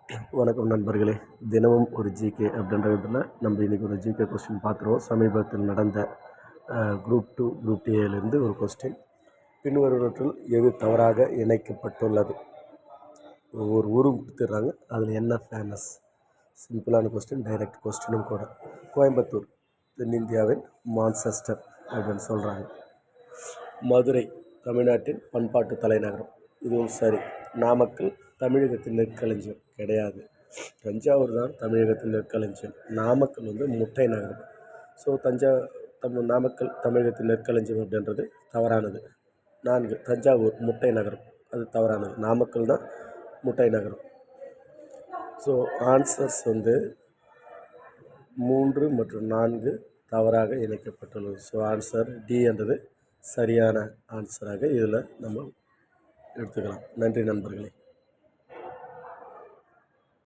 வணக்கம் நண்பர்களே. தினமும் ஒரு ஜிகே அப்படின்றதுல நம்ம இன்றைக்கி ஒரு ஜிகே கொஸ்டின் பார்த்துருவோம். சமீபத்தில் நடந்த குரூப் 2 குரூப் ஏலேருந்து ஒரு கொஸ்டின். பின்வருவற்றுள் எது தவறாக இணைக்கப்பட்டுள்ளது? ஒவ்வொரு ஊரும் கொடுத்துட்றாங்க, அதில் என்ன ஃபேமஸ்? சிம்பிளான கொஸ்டின், டைரக்ட் கொஸ்டினும் கூட. கோயம்புத்தூர் தென்னிந்தியாவின் மான்செஸ்டர் அப்படின்னு சொல்கிறாங்க. மதுரை தமிழ்நாட்டின் பண்பாட்டு தலைநகரம், இதுவும் சரி. நாமக்கல் தமிழகத்தின் நெற்களஞ்சியம், கிடையாது. தஞ்சாவூர் தான் தமிழகத்தின் நெற்களஞ்சியம். நாமக்கல் முட்டை நகரம். ஸோ நாமக்கல் தமிழகத்தின் நெற்களஞ்சியம் அப்படின்றது தவறானது. 4 தஞ்சாவூர் முட்டை நகரம், அது தவறானது. நாமக்கல் தான் முட்டை நகரம். ஸோ ஆன்சர்ஸ் 3 மற்றும் 4 தவறாக இணைக்கப்பட்டுள்ளது. ஸோ ஆன்சர் டி என்றது சரியான ஆன்சராக இதில் நம்ம எடுத்துக்கலாம். நன்றி நண்பர்களே.